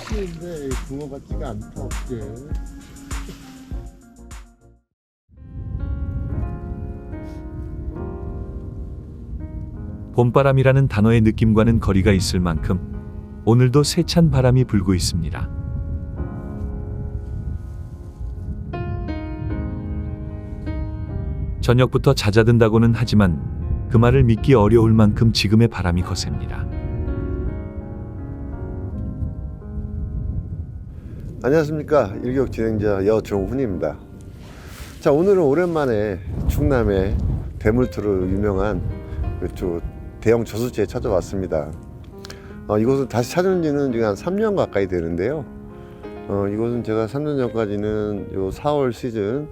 낚시인데 붕어 같지가 않다 어째. 봄바람이라는 단어의 느낌과는 거리가 있을 만큼 오늘도 세찬 바람이 불고 있습니다. 저녁부터 잦아든다고는 하지만 그 말을 믿기 어려울 만큼 지금의 바람이 거셉니다. 안녕하십니까, 일격 진행자 여종훈입니다. 자, 오늘은 오랜만에 충남의 대물투로 유명한 이쪽 대형 저수지에 찾아왔습니다. 이곳은 다시 찾은 지는 지금 한 3년 가까이 되는데요. 이곳은 제가 3년 전까지는 요 4월 시즌,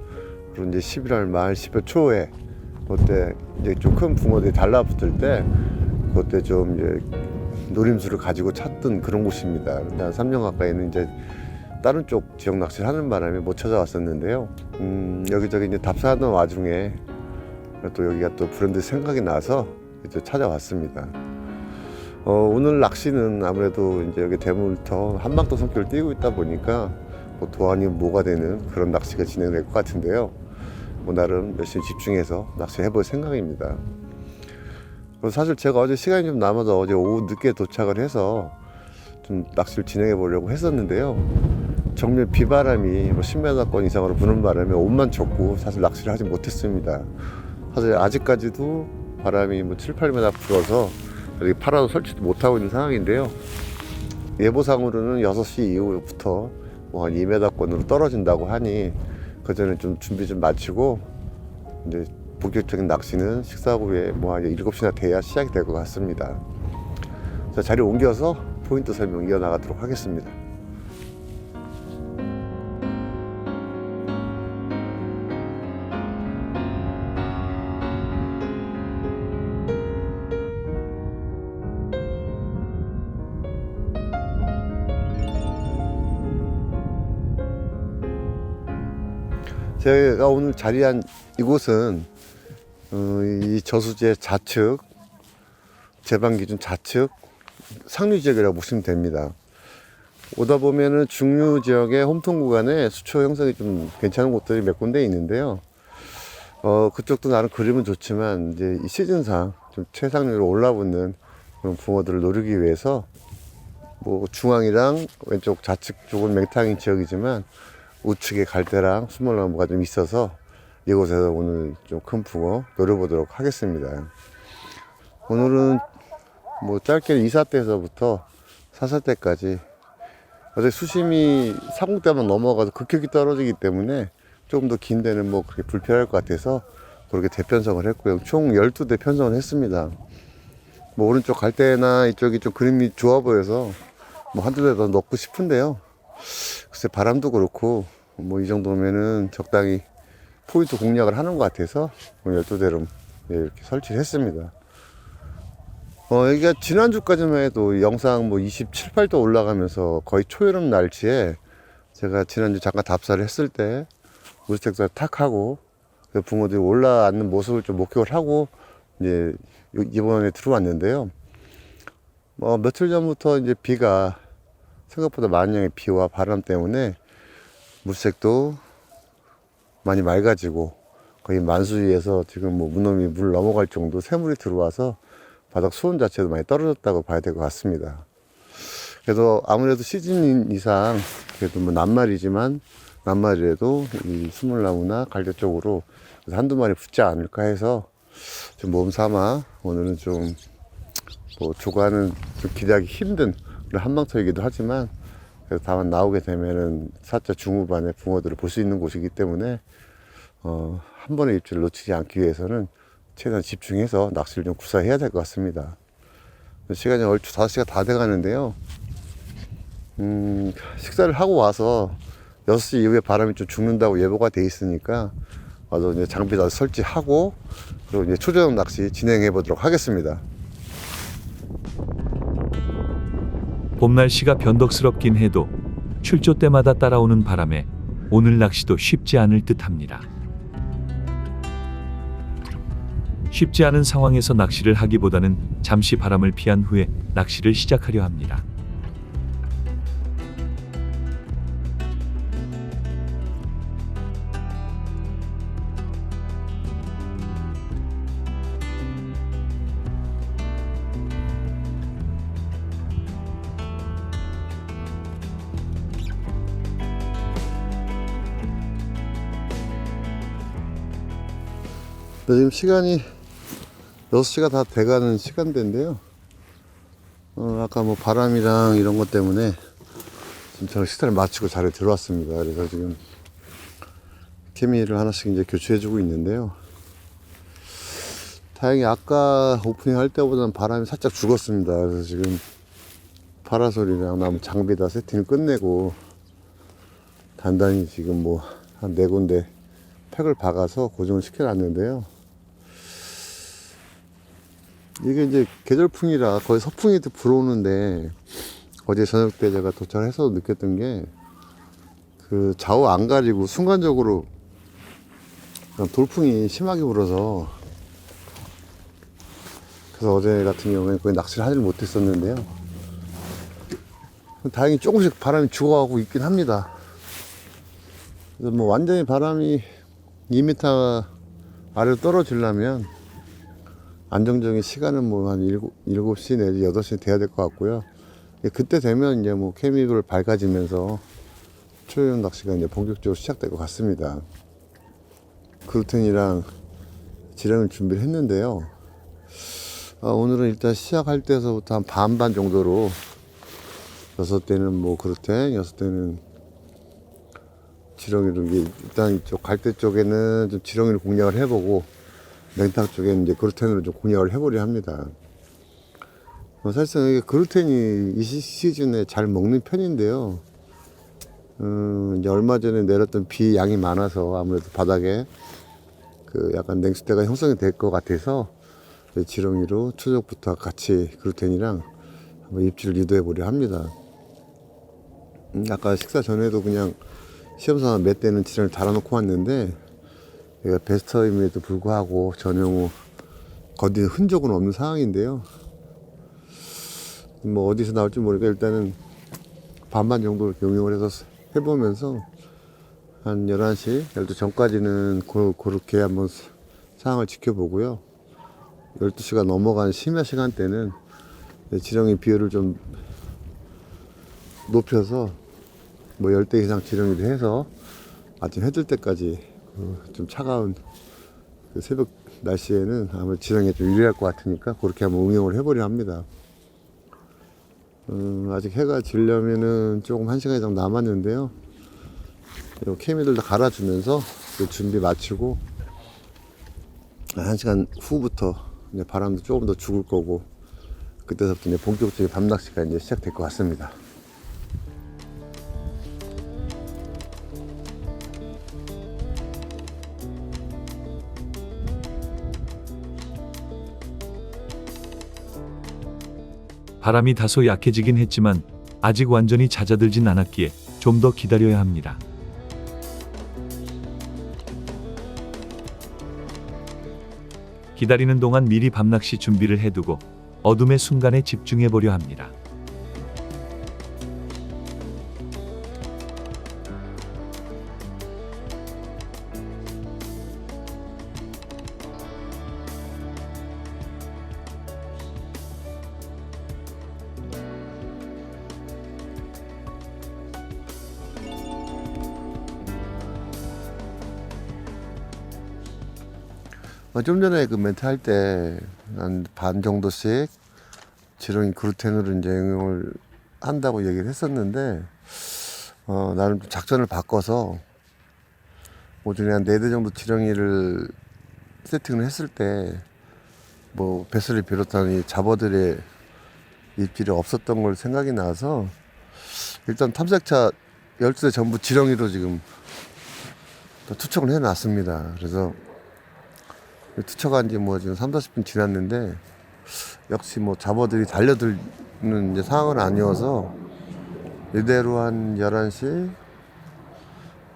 그리고 이제 11월 말 10월 초에 그때 이제 좀 큰 붕어들이 달라붙을 때 그때 좀 이제 노림수를 가지고 찾던 그런 곳입니다. 근데 한 3년 가까이는 이제 다른 쪽 지역 낚시를 하는 바람에 못 찾아왔었는데요. 여기저기 이제 답사하던 와중에 또 여기가 또 브랜드 생각이 나서 이제 찾아왔습니다. 오늘 낚시는 아무래도 이제 여기 대물터 한방도 성격을 띄고 있다 보니까 뭐 도안이 뭐가 되는 그런 낚시가 진행될 것 같은데요. 뭐 나름 열심히 집중해서 낚시해볼 생각입니다. 사실 제가 어제 시간이 좀 남아서 어제 오후 늦게 도착을 해서 좀 낚시를 진행해 보려고 했었는데요. 정말 비바람이 뭐 10m권 이상으로 부는 바람에 옷만 젖고 사실 낚시를 하지 못했습니다. 사실 아직까지도 바람이 뭐 7, 8m 불어서 여기 팔아도 설치도 못하고 있는 상황인데요. 예보상으로는 6시 이후부터 뭐 한 2m권으로 떨어진다고 하니 그 전에 좀 준비 좀 마치고 이제 본격적인 낚시는 식사 후에 뭐 한 7시나 돼야 시작이 될 것 같습니다. 자, 자리 옮겨서 포인트 설명 이어나가도록 하겠습니다. 제가 오늘 자리한 이곳은 이 저수지의 좌측, 제방기준 좌측 상류지역이라고 보시면 됩니다. 오다 보면은 중류 지역의 홈통 구간에 수초 형성이 좀 괜찮은 곳들이 몇 군데 있는데요. 그쪽도 나름 그림은 좋지만 이제 이 시즌상 좀 최상류로 올라붙는 그런 붕어들을 노리기 위해서 뭐 중앙이랑 왼쪽 좌측 쪽은 맹탕인 지역이지만 우측에 갈대랑 수몰나무가 좀 있어서 이곳에서 오늘 좀 큰 붕어 노려보도록 하겠습니다. 오늘은 뭐 짧게는 2사대에서부터 4사대까지 어제 수심이 40대만 넘어가서 급격히 떨어지기 때문에 조금 더 긴 데는 뭐 그렇게 불필요할 것 같아서 그렇게 대편성을 했고요. 총 12대 편성을 했습니다. 뭐 오른쪽 갈대나 이쪽이 좀 그림이 좋아 보여서 뭐 한두 대 더 넣고 싶은데요. 글쎄 바람도 그렇고 뭐 이 정도면은 적당히 포인트 공략을 하는 것 같아서 12대로 이렇게 설치를 했습니다. 여기가 지난주까지만 해도 영상 뭐 27, 8도 올라가면서 거의 초여름 날씨에 제가 지난주 잠깐 답사를 했을 때 물색사 탁 하고 그 붕어들이 올라앉는 모습을 좀 목격을 하고 이제 이번에 들어왔는데요. 며칠 전부터 이제 비가 생각보다 많은 양의 비와 바람 때문에 물색도 많이 맑아지고 거의 만수위에서 지금 뭐 문어미 물 넘어갈 정도 새물이 들어와서 바닥 수온 자체도 많이 떨어졌다고 봐야 될 것 같습니다. 그래서 아무래도 시즌 이상 그래도 뭐 낱말이지만 낱말이라도 이 수물나무나 갈대 쪽으로 한두 마리 붙지 않을까 해서 좀 몸 삼아 오늘은 좀 뭐 조과는 좀 기대하기 힘든 한방터이기도 하지만 그래서 다만 나오게 되면은 4자 중후반의 붕어들을 볼 수 있는 곳이기 때문에 한 번의 입질을 놓치지 않기 위해서는 최대한 집중해서 낚시를 좀 구사해야 될 것 같습니다. 시간이 얼추 5시가 다 돼 가는데요. 식사를 하고 와서 6시 이후에 바람이 좀 죽는다고 예보가 돼 있으니까 와서 이제 장비 다 설치하고 그리고 이제 초저녁 낚시 진행해 보도록 하겠습니다. 봄 날씨가 변덕스럽긴 해도 출조 때마다 따라오는 바람에 오늘 낚시도 쉽지 않을 듯합니다. 쉽지 않은 상황에서 낚시를 하기보다는 잠시 바람을 피한 후에 낚시를 시작하려 합니다. 지금 시간이 6시가 다 돼가는 시간대인데요. 아까 뭐 바람이랑 이런 것 때문에 지금 저는 식사를 마치고 자리에 들어왔습니다. 그래서 지금 케미를 하나씩 이제 교체해주고 있는데요. 다행히 아까 오프닝 할 때보다는 바람이 살짝 죽었습니다. 그래서 지금 파라솔이랑 나무 장비 다 세팅을 끝내고 단단히 지금 뭐 한 4군데 팩을 박아서 고정을 시켜놨는데요. 이게 이제 계절풍이라 거의 서풍이 불어오는데 어제 저녁 때 제가 도착해서 느꼈던 게 그 좌우 안 가리고 순간적으로 돌풍이 심하게 불어서 그래서 어제 같은 경우에 거의 낚시를 하지를 못했었는데요. 다행히 조금씩 바람이 죽어가고 있긴 합니다. 그래서 뭐 완전히 바람이 2m 아래로 떨어지려면 안정적인 시간은 뭐 한 7시 내지 8시 돼야 될 것 같고요. 그때 되면 이제 뭐 케미를 밝아지면서 초여용 낚시가 이제 본격적으로 시작될 것 같습니다. 그루텐이랑 지렁이를 준비를 했는데요. 오늘은 일단 시작할 때서부터 한 반반 정도로 6대는 뭐 그루텐, 6대는 지렁이로 일단 이쪽 갈대 쪽에는 좀 지렁이를 공략을 해보고 맹탕 쪽에는 이제 그루텐으로 좀 공략을 해보려 합니다. 사실상 이게 그루텐이 이 시즌에 잘 먹는 편인데요. 이제 얼마 전에 내렸던 비 양이 많아서 아무래도 바닥에 그 약간 냉수대가 형성이 될 것 같아서 지렁이로 초적부터 같이 그루텐이랑 한번 입질을 유도해 보려 합니다. 아까 식사 전에도 그냥 시험삼아 몇 대는 지렁이를 달아놓고 왔는데 얘가 베스터임에도 불구하고 전용 후 거디 흔적은 없는 상황인데요. 뭐 어디서 나올지 모르니까 일단은 반반 정도 용용을 해서 해보면서 한 11시, 12시 전까지는 그렇게 한번 상황을 지켜보고요. 12시가 넘어간 심야 시간대는 지렁이 비율을 좀 높여서 뭐 10대 이상 지렁이를 해서 아침 해 뜰 때까지 좀 차가운 그 새벽 날씨에는 아무래도 지렁이가 좀 유리할 것 같으니까 그렇게 한번 응용을 해보려 합니다. 아직 해가 지려면은 조금 1시간 이상 남았는데요. 케미들 다 갈아주면서 그 준비 마치고 1시간 후부터 이제 바람도 조금 더 죽을 거고 그때부터 이제 본격적인 밤낚시가 이제 시작될 것 같습니다. 바람이 다소 약해지긴 했지만 아직 완전히 잦아들진 않았기에 좀 더 기다려야 합니다. 기다리는 동안 미리 밤낚시 준비를 해두고 어둠의 순간에 집중해 보려 합니다. 좀 전에 그 멘트 할 때 한 반 정도씩 지렁이 그루텐으로 이제 응용을 한다고 얘기를 했었는데 나는 좀 작전을 바꿔서 오전에 한 4대 정도 지렁이를 세팅을 했을 때 뭐 배설을 비롯한 이 잡어들의 입질이 없었던 걸 생각이 나서 일단 탐색차 12대 전부 지렁이로 지금 또 투척을 해 놨습니다. 그래서 투척한 지 뭐 지금 30-40분 지났는데 역시 뭐 잡어들이 달려드는 이제 상황은 아니어서 이대로 한 11시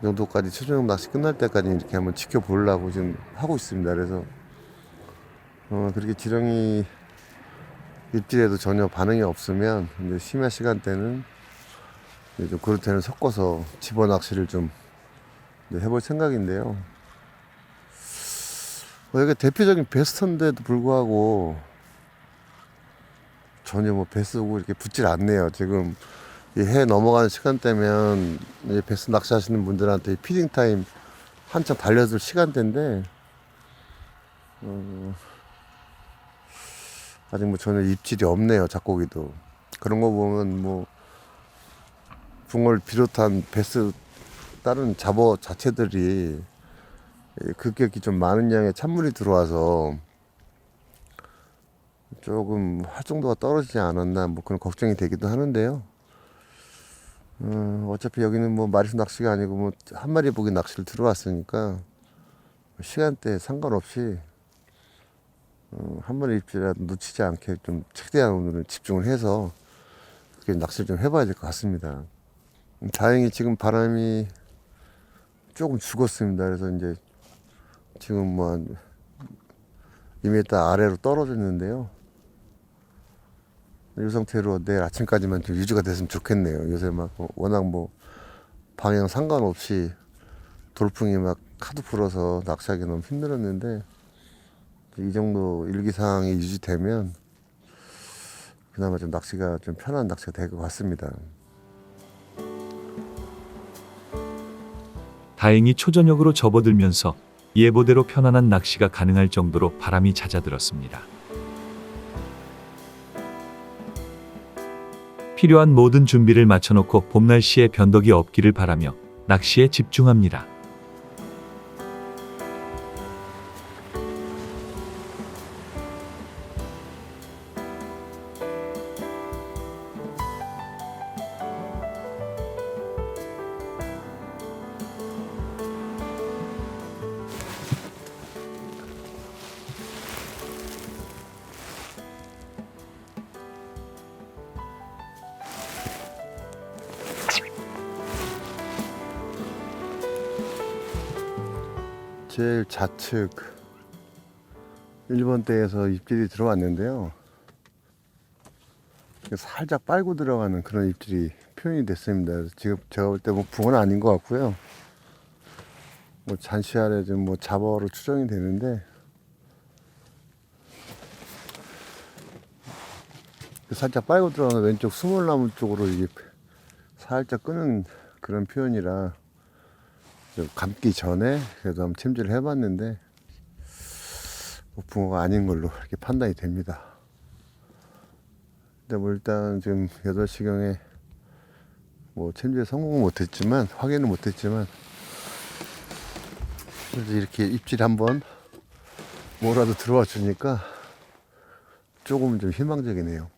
정도까지 최종 낚시 끝날 때까지 이렇게 한번 지켜보려고 지금 하고 있습니다. 그래서 그렇게 지렁이 입질에도 전혀 반응이 없으면 이제 심야 시간대는 이제 좀 그루텐을 섞어서 집어 낚시를 좀 해볼 생각인데요. 이게 대표적인 베스트인데도 불구하고 전혀 뭐 베스고 이렇게 붙질 않네요. 지금 이 해 넘어가는 시간대면 이제 베스 낚시 하시는 분들한테 피딩 타임 한참 달려들 시간대인데 아직 뭐 전혀 입질이 없네요. 잡고기도. 그런 거 보면 뭐 붕어를 비롯한 베스 다른 잡어 자체들이 급격히 좀 많은 양의 찬물이 들어와서 조금 활성도가 떨어지지 않았나 뭐 그런 걱정이 되기도 하는데요. 어차피 여기는 뭐 마리수 낚시가 아니고 뭐 한 마리 보기 낚시를 들어왔으니까 시간대에 상관없이 한 마리 입질이라도 놓치지 않게 좀 최대한 오늘은 집중을 해서 그렇게 낚시를 좀 해봐야 될 것 같습니다. 다행히 지금 바람이 조금 죽었습니다. 그래서 이제 지금 뭐 한 2m 아래로 떨어졌는데요. 이 상태로 내일 아침까지만 좀 유지가 됐으면 좋겠네요. 요새 막 워낙 뭐 방향 상관없이 돌풍이 막 카드 불어서 낚시하기 너무 힘들었는데 이 정도 일기상황이 유지되면 그나마 좀 낚시가 좀 편한 낚시가 될 것 같습니다. 다행히 초저녁으로 접어들면서 예보대로 편안한 낚시가 가능할 정도로 바람이 잦아들었습니다. 필요한 모든 준비를 마쳐놓고 봄날씨에 변덕이 없기를 바라며 낚시에 집중합니다. 제일 좌측 1번대에서 입질이 들어왔는데요. 살짝 빨고 들어가는 그런 입질이 표현이 됐습니다. 그래서 지금 제가 볼 때 뭐 붕어는 아닌 것 같고요. 뭐 잔시 아래 좀 뭐 잡어로 추정이 되는데 살짝 빨고 들어가는 왼쪽 스몰나무 쪽으로 이게 살짝 끄는 그런 표현이라 좀 감기 전에 그래도 한번 챔질을 해봤는데 뭐 붕어가 아닌 걸로 이렇게 판단이 됩니다. 근데 뭐 일단 지금 8시경에 뭐 챔질에 성공은 못했지만 확인은 못했지만 그래도 이렇게 입질 한번 뭐라도 들어와 주니까 조금 좀 희망적이네요.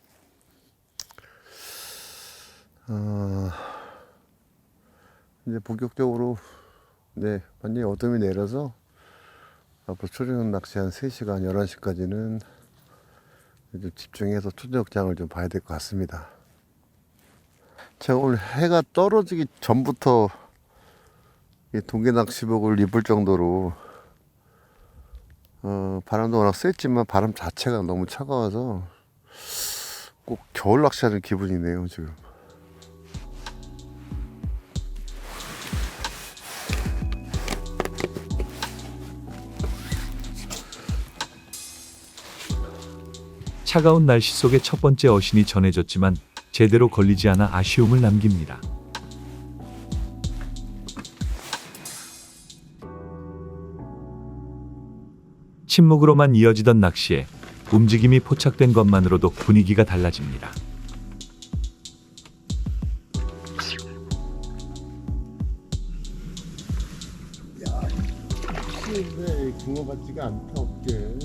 이제 본격적으로 네, 완전히 어둠이 내려서 앞으로 초저녁 낚시 한 3시간, 11시까지는 좀 집중해서 초저녁장을 좀 봐야 될 것 같습니다. 제가 오늘 해가 떨어지기 전부터 이 동계 낚시복을 입을 정도로 바람도 워낙 셌지만 바람 자체가 너무 차가워서 꼭 겨울 낚시하는 기분이네요, 지금. 차가운 날씨 속에 첫 번째 어신이 전해졌지만 제대로 걸리지 않아 아쉬움을 남깁니다. 침묵으로만 이어지던 낚시에 움직임이 포착된 것만으로도 분위기가 달라집니다. 근데 붕어 같지가 않다, 없게.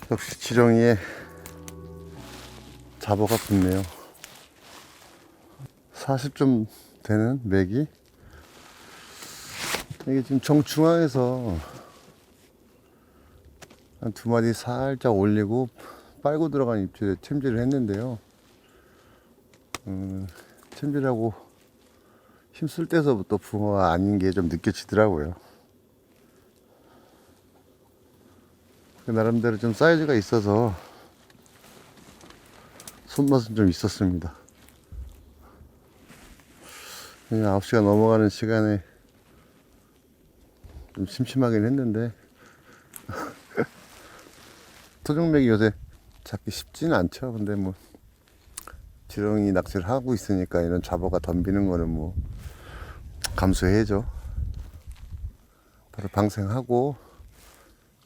역시 지렁이에 잡어가 붙네요. 40좀 되는 맥이 이게 지금 정중앙에서 한 2마리 살짝 올리고 빨고 들어간 입질에 챔질을 했는데요. 챔질하고 힘쓸 때서부터 붕어가 아닌 게 좀 느껴지더라고요. 나름대로 좀 사이즈가 있어서 손맛은 좀 있었습니다. 9시가 넘어가는 시간에 좀 심심하긴 했는데 토종맥이 요새 잡기 쉽지는 않죠. 근데 뭐 지렁이 낚시를 하고 있으니까 이런 잡어가 덤비는 거는 뭐 감수해야죠. 바로 방생하고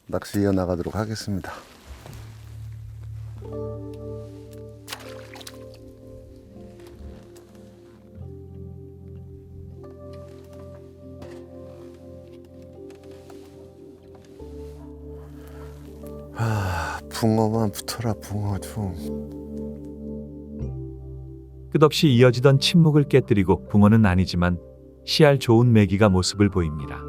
낚시 이어나가도록 하겠습니다. 붕어만 붙어라 붕어 좀. 끝없이 이어지던 침묵을 깨뜨리고 붕어는 아니지만 씨알 좋은 메기가 모습을 보입니다.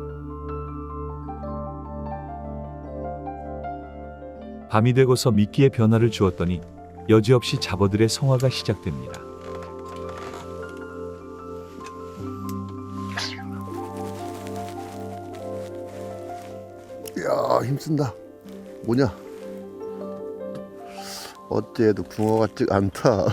밤이 되고서 미끼에 변화를 주었더니 여지없이 잡어들의 성화가 시작됩니다. 이야 힘쓴다. 뭐냐? 어째도 붕어 같지 않다.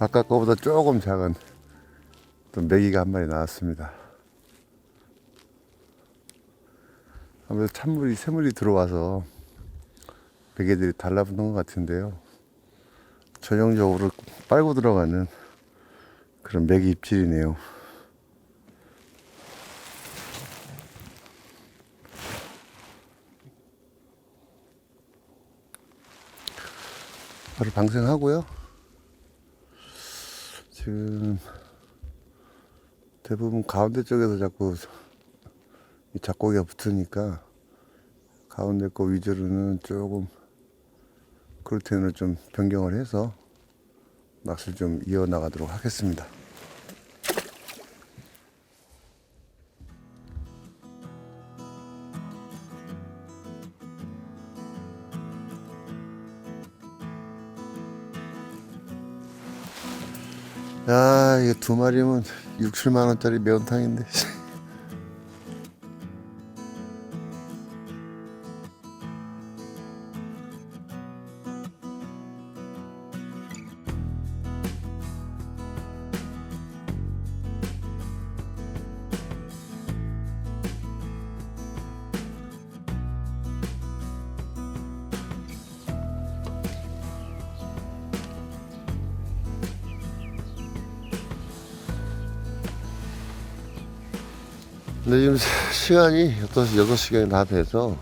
아까 거보다 조금 작은 또 메기가 한 마리 나왔습니다. 아무래도 찬물이 새물이 들어와서 베개들이 달라붙는 것 같은데요. 전형적으로 빨고 들어가는 그런 메기 입질이네요. 바로 방생하고요. 지금 대부분 가운데 쪽에서 자꾸 이 잡고기가 붙으니까 가운데 거 위주로는 조금 그루텐으로 좀 변경을 해서 낚시를 좀 이어나가도록 하겠습니다. 야, 이거 두 마리면 6, 7만 원짜리 매운탕인데. 근데 지금 시간이 6시간이 다 돼서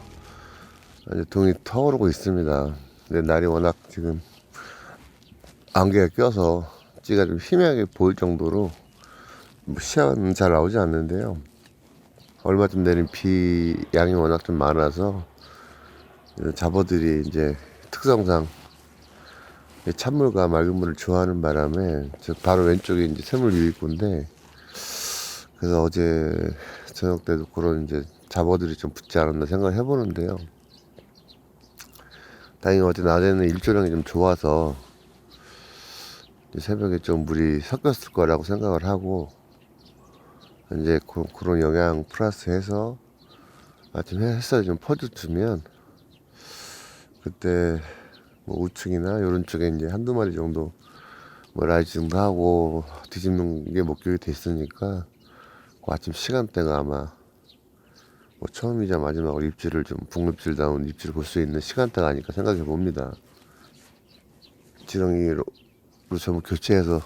이제 동이 터오르고 있습니다. 근데 날이 워낙 지금 안개가 껴서 찌가 좀 희미하게 보일 정도로 뭐 시야는 잘 나오지 않는데요. 얼마 전 내린 비 양이 워낙 좀 많아서 잡어들이 이제 특성상 찬물과 맑은 물을 좋아하는 바람에 저 바로 왼쪽에 이제 샘물 유입구인데, 그래서 어제 저녁 때도 그런 이제 잡어들이 좀 붙지 않았나 생각을 해보는데요. 다행히 어제 낮에는 일조량이 좀 좋아서 새벽에 좀 물이 섞였을 거라고 생각을 하고, 이제 그런 영향 플러스 해서 아침 햇살이 좀 퍼주면 그때 뭐 우측이나 이런 쪽에 이제 한두 마리 정도 뭐 라이징도 하고 뒤집는 게 목격이 됐으니까 그 아침 시간대가 아마 뭐 처음이자 마지막으로 입질을 좀 북립질다운 입질을 볼 수 있는 시간대가 아닐까 생각해 봅니다. 지렁이로 전부 교체해서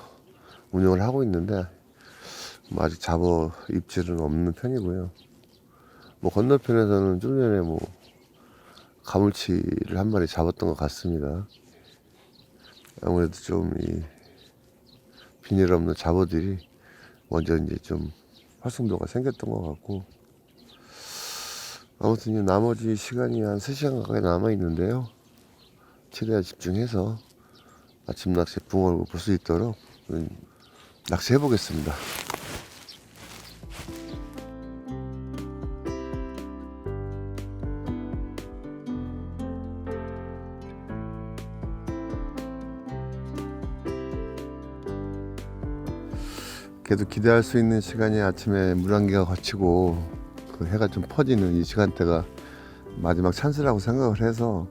운영을 하고 있는데 뭐 아직 잡어 입질은 없는 편이고요. 뭐 건너편에서는 좀 전에 뭐 가물치를 한 마리 잡았던 것 같습니다. 아무래도 좀 이 비닐 없는 잡어들이 먼저 이제 좀 활성도가 생겼던 것 같고, 아무튼 이 나머지 시간이 한 3시간 가까이 남아 있는데요. 최대한 집중해서 아침 낚시 붕어를 볼 수 있도록 낚시해 보겠습니다. 그래도 기대할 수 있는 시간이 아침에 물안개가 걷히고 그 해가 좀 퍼지는 이 시간대가 마지막 찬스라고 생각을 해서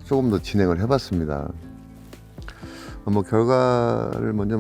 조금 더 진행을 해봤습니다. 뭐 결과를 먼저